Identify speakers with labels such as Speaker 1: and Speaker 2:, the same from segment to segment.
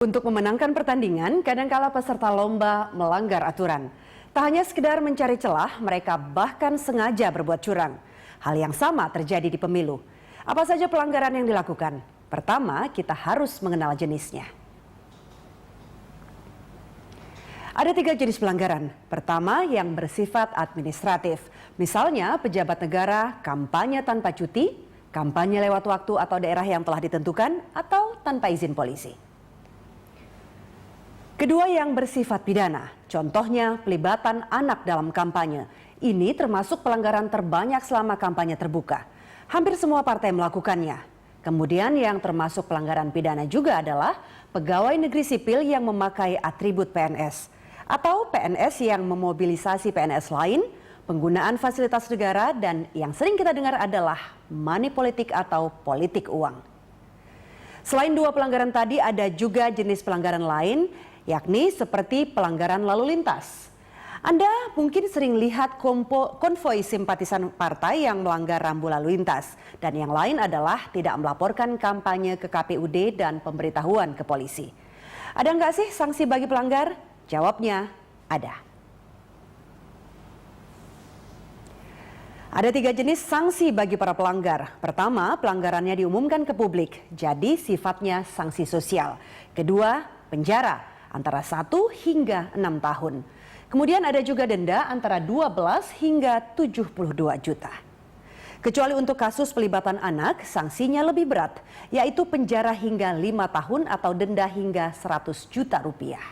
Speaker 1: Untuk memenangkan pertandingan, kadangkala peserta lomba melanggar aturan. Tak hanya sekedar mencari celah, mereka bahkan sengaja berbuat curang. Hal yang sama terjadi di pemilu. Apa saja pelanggaran yang dilakukan? Pertama, kita harus mengenal jenisnya. Ada 3 jenis pelanggaran. Pertama, yang bersifat administratif. Misalnya, pejabat negara kampanye tanpa cuti, kampanye lewat waktu atau daerah yang telah ditentukan, atau tanpa izin polisi. Kedua, yang bersifat pidana, contohnya pelibatan anak dalam kampanye. Ini termasuk pelanggaran terbanyak selama kampanye terbuka. Hampir semua partai melakukannya. Kemudian yang termasuk pelanggaran pidana juga adalah pegawai negeri sipil yang memakai atribut PNS. Atau PNS yang memobilisasi PNS lain, penggunaan fasilitas negara, dan yang sering kita dengar adalah money politik atau politik uang. Selain 2 pelanggaran tadi, ada juga jenis pelanggaran lain, yakni seperti pelanggaran lalu lintas. Anda mungkin sering lihat konvoi simpatisan partai yang melanggar rambu lalu lintas. Dan yang lain adalah tidak melaporkan kampanye ke KPUD dan pemberitahuan ke polisi. Ada nggak sih sanksi bagi pelanggar? Jawabnya, ada. Ada 3 jenis sanksi bagi para pelanggar. Pertama, pelanggarannya diumumkan ke publik, jadi sifatnya sanksi sosial. Kedua, penjara antara 1 hingga 6 tahun. Kemudian ada juga denda antara 12 hingga 72 juta. Kecuali untuk kasus pelibatan anak, sanksinya lebih berat, yaitu penjara hingga 5 tahun atau denda hingga 100 juta rupiah.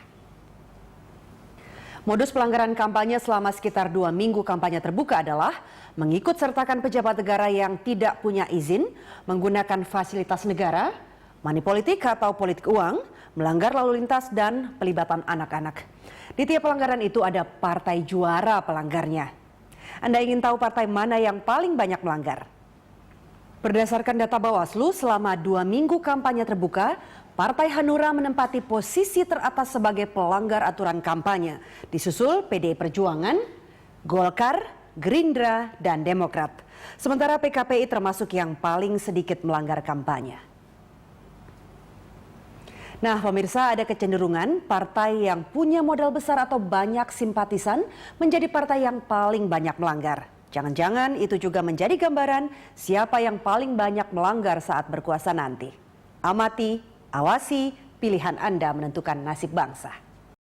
Speaker 1: Modus pelanggaran kampanye selama sekitar 2 minggu kampanye terbuka adalah mengikut sertakan pejabat negara yang tidak punya izin, menggunakan fasilitas negara, money politik atau politik uang, melanggar lalu lintas, dan pelibatan anak-anak. Di tiap pelanggaran itu ada partai juara pelanggarnya. Anda ingin tahu partai mana yang paling banyak melanggar? Berdasarkan data Bawaslu, selama 2 minggu kampanye terbuka, Partai Hanura menempati posisi teratas sebagai pelanggar aturan kampanye, disusul PDI Perjuangan, Golkar, Gerindra, dan Demokrat. Sementara PKPI termasuk yang paling sedikit melanggar kampanye. Nah, pemirsa, ada kecenderungan partai yang punya modal besar atau banyak simpatisan menjadi partai yang paling banyak melanggar. Jangan-jangan itu juga menjadi gambaran siapa yang paling banyak melanggar saat berkuasa nanti. Amati, awasi, pilihan Anda menentukan nasib bangsa.